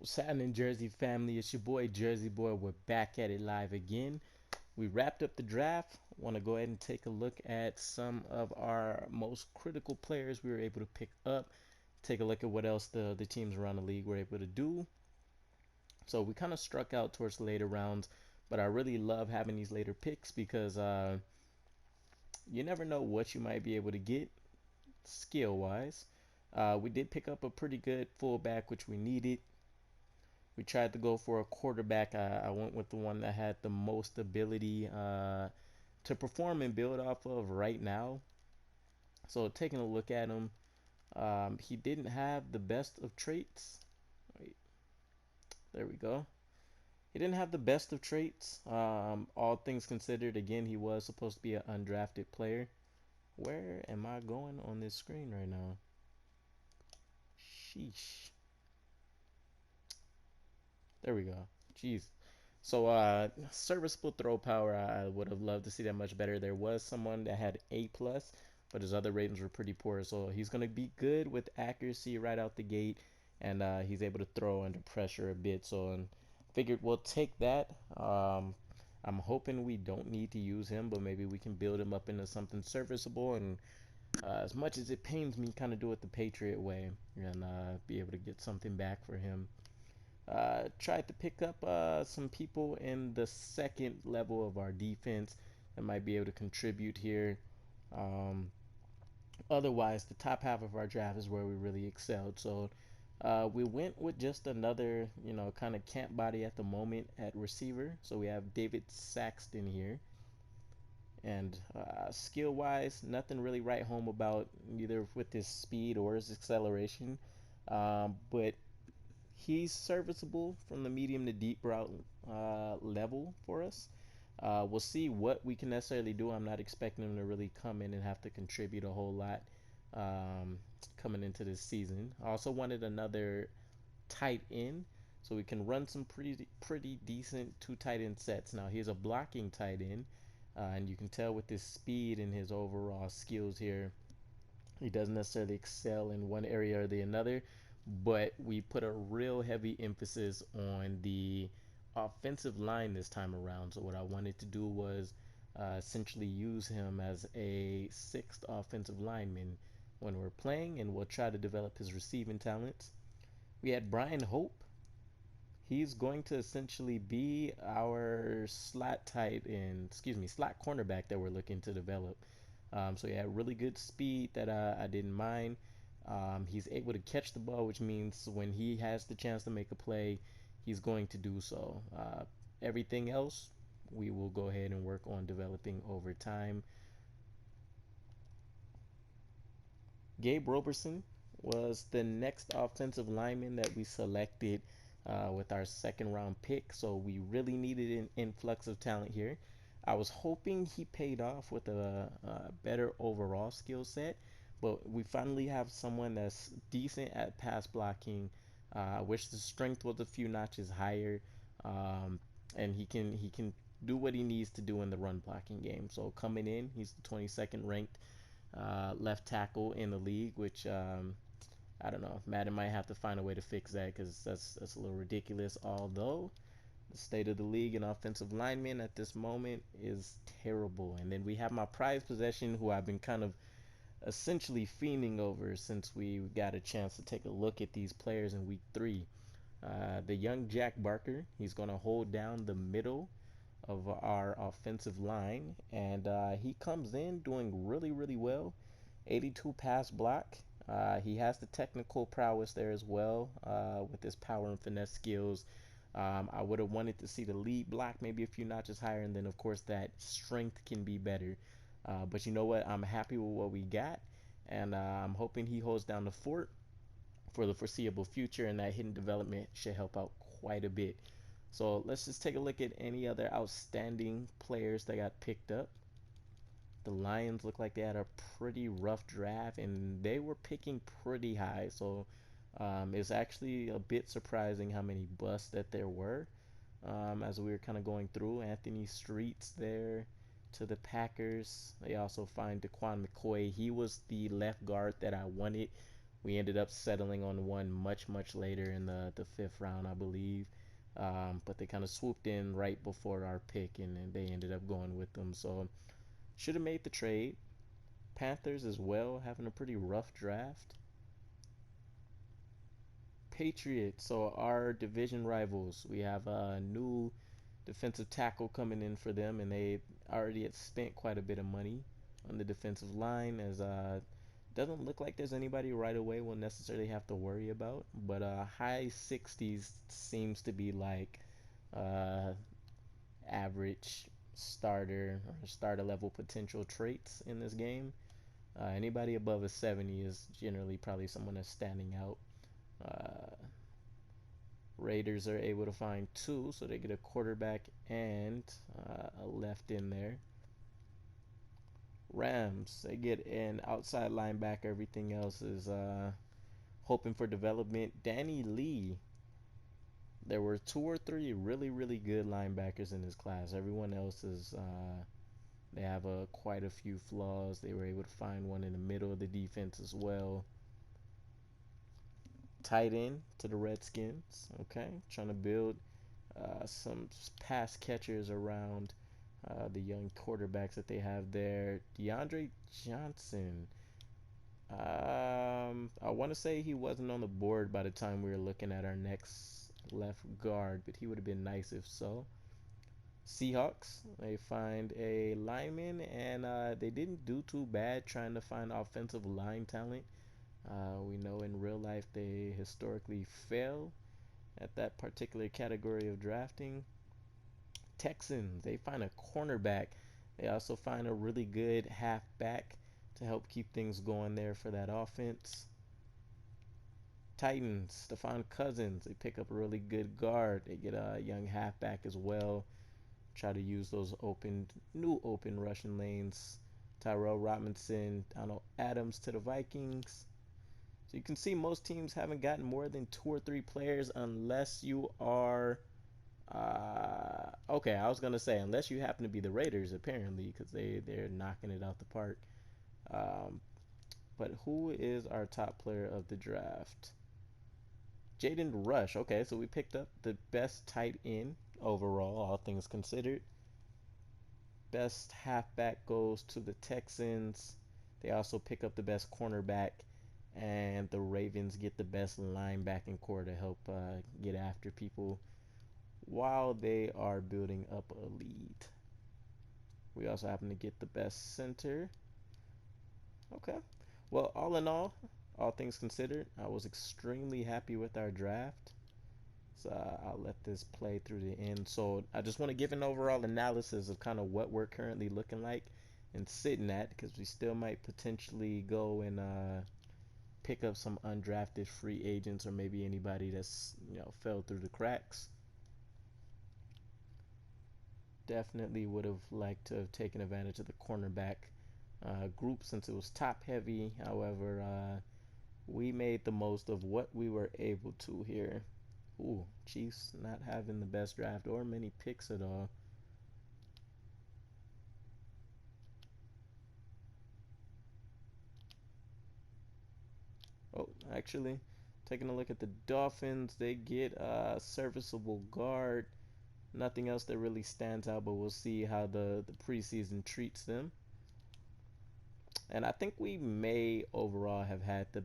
What's happening, Jersey family? It's your boy Jersey Boy. We're back at it live again. We wrapped up the draft. Want to go ahead and take a look at some of our most critical players we were able to pick up. Take a look at what else the teams around the league were able to do. So we kind of struck out towards the later rounds, but I really love having these later picks because you never know what you might be able to get skill wise. We did pick up a pretty good fullback, which we needed. We tried to go for a quarterback. I went with the one that had the most ability to perform and build off of right now. So taking a look at him, he didn't have the best of traits. Wait, there we go. He didn't have the best of traits. All things considered, again, he was supposed to be an undrafted player. Where am I going on this screen right now? Sheesh. There we go. Jeez. So serviceable throw power, I would have loved to see that much better. There was someone that had A plus, but his other ratings were pretty poor. So he's gonna be good with accuracy right out the gate, and he's able to throw under pressure a bit. So figured we'll take that. I'm hoping we don't need to use him, but maybe we can build him up into something serviceable. And as much as it pains me, kind of do it the Patriot way and be able to get something back for him. Tried to pick up some people in the second level of our defense that might be able to contribute here. Um, Otherwise, the top half of our draft is where we really excelled. So we went with just another, kind of camp body at the moment at receiver. So we have David Saxton here. And skill wise, nothing really right home about either with his speed or his acceleration. But he's serviceable from the medium to deep route level for us. We'll see what we can necessarily do. I'm not expecting him to really come in and have to contribute a whole lot um, coming into this season. I also wanted another tight end so we can run some pretty decent two tight end sets. Now he's a blocking tight end, and you can tell with his speed and his overall skills here, he doesn't necessarily excel in one area or the another, but we put a real heavy emphasis on the offensive line this time around. So what I wanted to do was essentially use him as a sixth offensive lineman when we're playing, and we'll try to develop his receiving talents. We had Brian Hope. He's going to essentially be our slot cornerback that we're looking to develop. So he had really good speed that I didn't mind. He's able to catch the ball, which means when he has the chance to make a play, he's going to do so. Everything else, we will go ahead and work on developing over time. Gabe Roberson was the next offensive lineman that we selected with our second round pick. So we really needed an influx of talent here. I was hoping he paid off with a better overall skill set, but we finally have someone that's decent at pass blocking. I wish the strength was a few notches higher, um, and he can do what he needs to do in the run blocking game. So coming in, he's the 22nd ranked left tackle in the league, which I don't know. Madden might have to find a way to fix that because that's a little ridiculous. Although the state of the league and offensive linemen at this moment is terrible. And then we have my prized possession, who I've been kind of essentially fiending over since we got a chance to take a look at these players in week 3. The young Jack Barker, he's going to hold down the middle of our offensive line, and he comes in doing really, really well. 82 pass block. He has the technical prowess there as well with his power and finesse skills. I would have wanted to see the lead block maybe a few notches higher, and then of course that strength can be better. But you know what? I'm happy with what we got, and I'm hoping he holds down the fort for the foreseeable future, and that hidden development should help out quite a bit. So let's just take a look at any other outstanding players that got picked up. The Lions look like they had a pretty rough draft, and they were picking pretty high. So it's actually a bit surprising how many busts that there were as we were kind of going through. Anthony Streets there to the Packers. They also find Daquan McCoy. He was the left guard that I wanted We ended up settling on one much later in the fifth round, I believe. But they kind of swooped in right before our pick, and they ended up going with them. So should have made the trade. Panthers as well, having a pretty rough draft. Patriots, so our division rivals. We have a new defensive tackle coming in for them, and they already had spent quite a bit of money on the defensive line. As doesn't look like there's anybody right away we'll necessarily have to worry about, but high 60s seems to be like uh, average starter or starter level potential traits in this game. Anybody above a 70 is generally probably someone that's standing out. Uh, Raiders are able to find two, so they get a quarterback and a left in there. Rams, they get an outside linebacker. Everything else is hoping for development. Danny Lee. There were two or three really good linebackers in this class. Everyone else is they have quite a few flaws. They were able to find one in the middle of the defense as well. Tight end to the Redskins. Okay, trying to build some pass catchers around the young quarterbacks that they have there. DeAndre Johnson. I want to say he wasn't on the board by the time we were looking at our next left guard, but he would have been nice if so. Seahawks, they find a lineman, and they didn't do too bad trying to find offensive line talent. We know in real life they historically fail at that particular category of drafting. Texans, they find a cornerback. They also find a really good halfback to help keep things going there for that offense. Titans, Stephon Cousins, they pick up a really good guard. They get a young halfback as well. Try to use those new open rushing lanes. Tyrell Robinson, Donald Adams to the Vikings. So you can see most teams haven't gotten more than two or three players unless you are okay, I was gonna say unless you happen to be the Raiders, apparently, because they're knocking it out the park. Um, but who is our top player of the draft? Jaden Rush. Okay, so we picked up the best tight end overall, all things considered. Best halfback goes to the Texans. They also pick up the best cornerback, and the Ravens get the best linebacking core to help get after people while they are building up a lead. We also happen to get the best center. Okay. Well, all things considered, I was extremely happy with our draft. So I'll let this play through the end. So I just want to give an overall analysis of kind of what we're currently looking like and sitting at, because we still might potentially go and pick up some undrafted free agents or maybe anybody that's fell through the cracks. Definitely would have liked to have taken advantage of the cornerback group since it was top heavy. However, we made the most of what we were able to here. Ooh, Chiefs not having the best draft or many picks at all. Oh, actually, taking a look at the Dolphins, they get a serviceable guard. Nothing else that really stands out, but we'll see how the preseason treats them. And I think we may overall have had the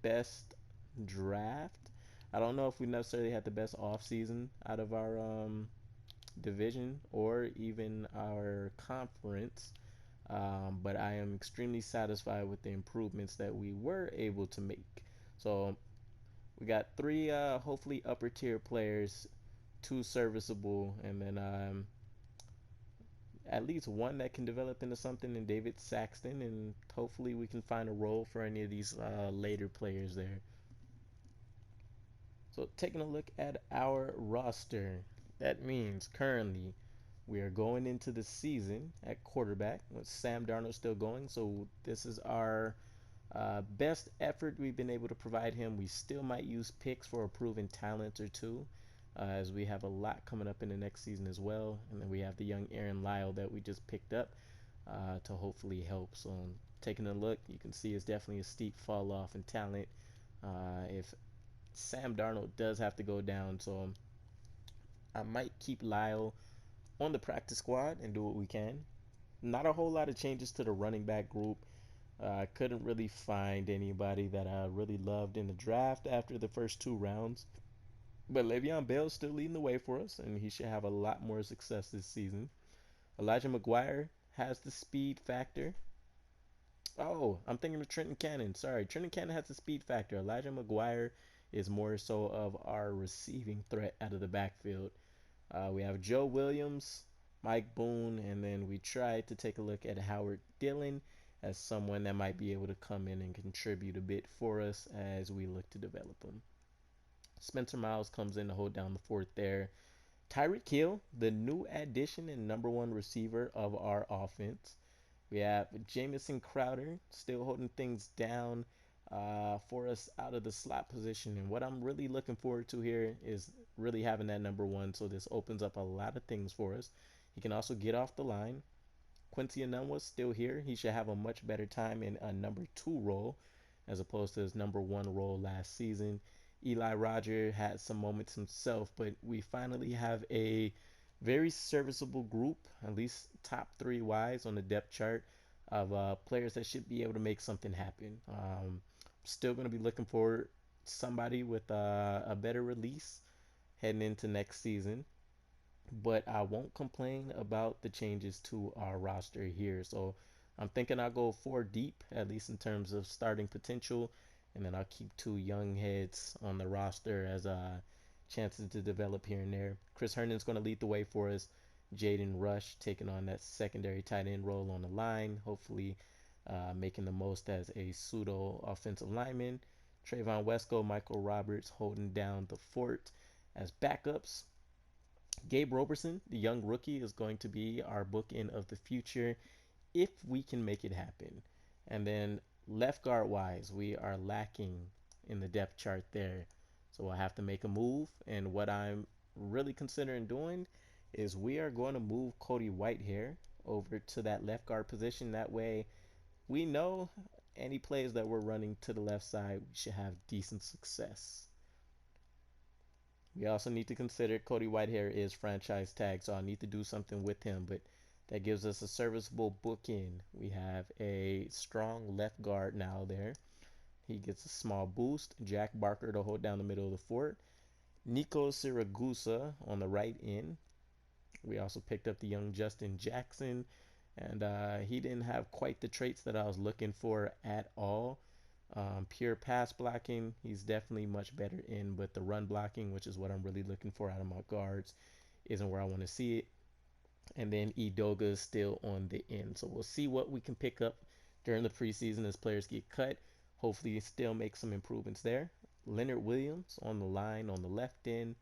best draft. I don't know if we necessarily had the best offseason out of our division or even our conference. But I am extremely satisfied with the improvements that we were able to make. So we got three hopefully upper tier players, two serviceable, and then at least one that can develop into something in David Saxton, and hopefully we can find a role for any of these later players there. So taking a look at our roster, that means currently we are going into the season at quarterback with Sam Darnold still going. So this is our best effort we've been able to provide him. We still might use picks for a proven talent or two, as we have a lot coming up in the next season as well. And then we have the young Aaron Lyle that we just picked up to hopefully help. So taking a look, you can see it's definitely a steep fall off in talent If Sam Darnold does have to go down, so I might keep Lyle on the practice squad and do what we can. Not a whole lot of changes to the running back group. I couldn't really find anybody that I really loved in the draft after the first 2 rounds. But Le'Veon Bell's still leading the way for us, and he should have a lot more success this season. Elijah McGuire has the speed factor. Oh, I'm thinking of Trenton Cannon. Sorry, Trenton Cannon has the speed factor. Elijah McGuire is more so of our receiving threat out of the backfield. We have Joe Williams, Mike Boone, and then we tried to take a look at Howard Dillon as someone that might be able to come in and contribute a bit for us as we look to develop him. Spencer Miles comes in to hold down the fort there. Tyreek Hill, the new addition and number one receiver of our offense. We have Jamison Crowder still holding things down for us out of the slot position. And what I'm really looking forward to here is really having that number one. So this opens up a lot of things for us. He can also get off the line. Quincy Enunwa's still here. He should have a much better time in a number two role as opposed to his number one role last season. Eli Roger had some moments himself, but we finally have a very serviceable group, at least top three wise on the depth chart of players that should be able to make something happen. Still going to be looking for somebody with a better release heading into next season, but I won't complain about the changes to our roster here. So I'm thinking I'll go 4 deep, at least in terms of starting potential, and then I'll keep 2 young heads on the roster as chances to develop here and there. Chris Herndon's going to lead the way for us. Jaden Rush taking on that secondary tight end role on the line, hopefully making the most as a pseudo offensive lineman. Trayvon Wesco, Michael Roberts holding down the fort as backups. Gabe Roberson, the young rookie, is going to be our bookend of the future if we can make it happen. And then left guard wise, we are lacking in the depth chart there. So I have to make a move. And what I'm really considering doing is we are going to move Cody Whitehair over to that left guard position. That way we know any plays that we're running to the left side, we should have decent success. We also need to consider Cody Whitehair is franchise tag, so I need to do something with him, but that gives us a serviceable bookend. We have a strong left guard now there. He gets a small boost. Jack Barker to hold down the middle of the fort. Nico Siragusa on the right end. We also picked up the young Justin Jackson, and he didn't have quite the traits that I was looking for at all. Pure pass blocking, he's definitely much better in, but the run blocking, which is what I'm really looking for out of my guards, isn't where I want to see it. And then Edoga is still on the end. So we'll see what we can pick up during the preseason as players get cut. Hopefully, still make some improvements there. Leonard Williams on the line on the left end.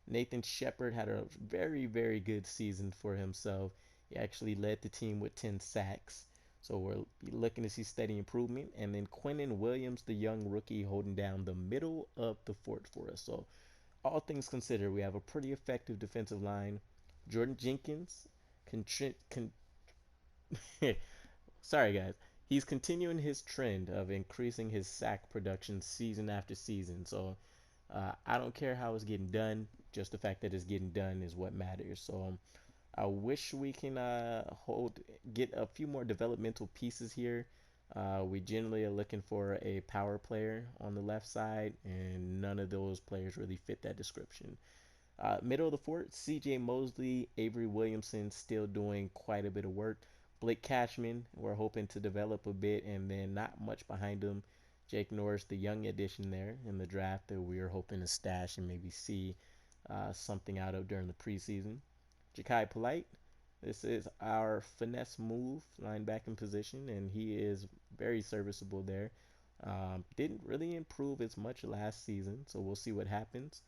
Nathan Shepard had a very, very good season for himself. He actually led the team with 10 sacks. So we're looking to see steady improvement. And then Quentin Williams, the young rookie, holding down the middle of the fort for us. So all things considered, we have a pretty effective defensive line. Jordan Jenkins, contri- con- sorry guys, he's continuing his trend of increasing his sack production season after season. So I don't care how it's getting done, just the fact that it's getting done is what matters. So I wish we can get a few more developmental pieces here. We generally are looking for a power player on the left side, and none of those players really fit that description. Middle of the fort, C.J. Mosley, Avery Williamson still doing quite a bit of work. Blake Cashman, we're hoping to develop a bit, and then not much behind him. Jake Norris, the young addition there in the draft that we are hoping to stash and maybe see something out of during the preseason. Ja'Kai Polite, this is our finesse move linebacking position, and he is very serviceable there. Didn't really improve as much last season, so we'll see what happens.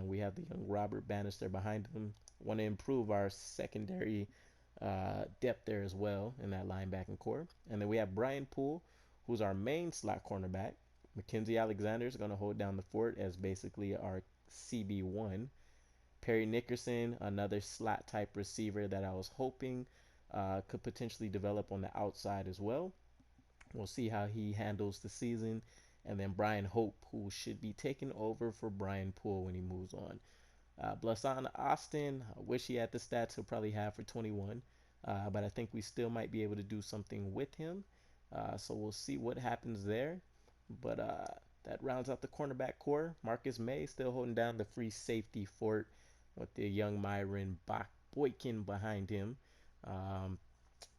We have the young Robert Bannister behind him. Want to improve our secondary depth there as well in that linebacking core. And then we have Brian Poole, who's our main slot cornerback. Mackenzie Alexander is going to hold down the fort as basically our CB1. Perry Nickerson, another slot type receiver that I was hoping could potentially develop on the outside as well. We'll see how he handles the season. and then Brian Hope, who should be taking over for Brian Poole when he moves on. Blasan Austin, I wish he had the stats he'll probably have for 21, but I think we still might be able to do something with him. So we'll see what happens there. But that rounds out the cornerback core. Marcus May still holding down the free safety fort with the young Myron Boykin behind him. Um,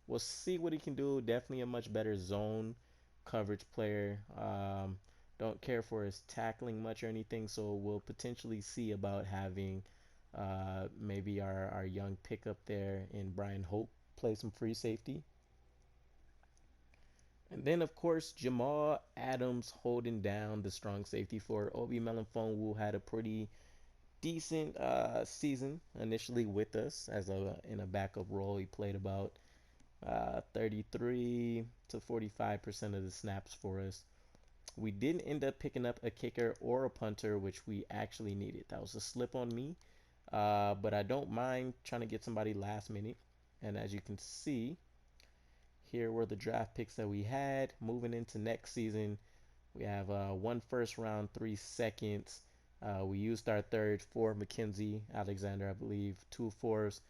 we'll see what he can do. Definitely a much better zone coverage player. Don't care for his tackling much or anything, so we'll potentially see about having maybe our young pickup there in Brian Hope play some free safety. And then, of course, Jamal Adams holding down the strong safety for Obi Melanfonwu had a pretty decent season initially with us as a in a backup role. He played about 33 to 45% of the snaps for us. We didn't end up picking up a kicker or a punter, which we actually needed. That was a slip on me, but I don't mind trying to get somebody last minute. And as you can see, here were the draft picks that we had. Moving into next season, we have one first round, 3 seconds. We used our third for Mackenzie Alexander, I believe, two fours,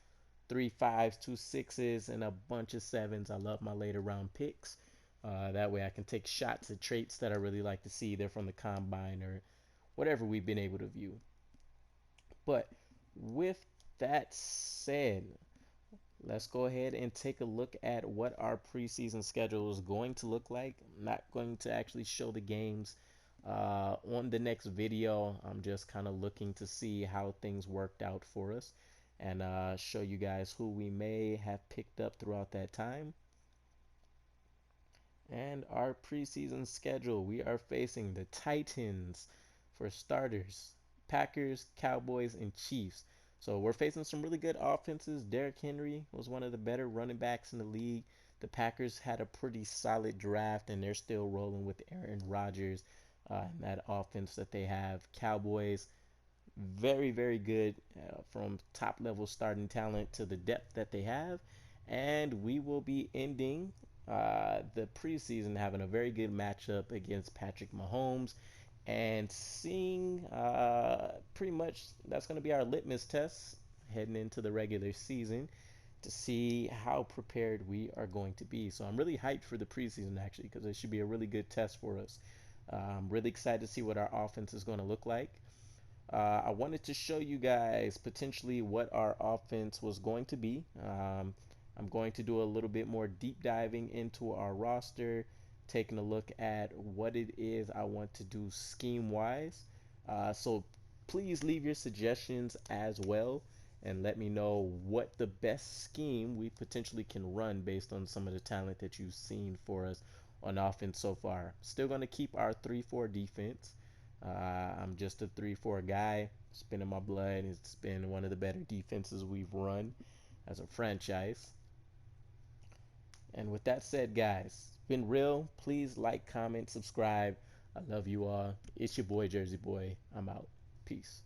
3 5s, 2 6s, and a bunch of sevens. I love my later round picks. That way I can take shots at traits that I really like to see. They're from the combine or whatever we've been able to view. But with that said, let's go ahead and take a look at what our preseason schedule is going to look like. I'm not going to actually show the games on the next video. I'm just kind of looking to see how things worked out for us and show you guys who we may have picked up throughout that time. And our preseason schedule, we are facing the Titans for starters, Packers, Cowboys, and Chiefs. So we're facing some really good offenses. Derrick Henry was one of the better running backs in the league. The Packers had a pretty solid draft, and they're still rolling with Aaron Rodgers and that offense that they have. Cowboys, very, very good from top level starting talent to the depth that they have. And we will be ending the preseason having a very good matchup against Patrick Mahomes and seeing pretty much that's going to be our litmus test heading into the regular season to see how prepared we are going to be. So I'm really hyped for the preseason actually because it should be a really good test for us. I'm really excited to see what our offense is going to look like. I wanted to show you guys potentially what our offense was going to be. I'm going to do a little bit more deep diving into our roster, taking a look at what it is I want to do scheme wise. So please leave your suggestions as well and let me know what the best scheme we potentially can run based on some of the talent that you've seen for us on offense so far. Still going to keep our 3-4 defense. I'm just a 3-4 guy. It's been in my blood. It's been one of the better defenses we've run as a franchise. And with that said, guys, it's been real. Please like, comment, subscribe. I love you all. It's your boy, Jersey Boy. I'm out. Peace.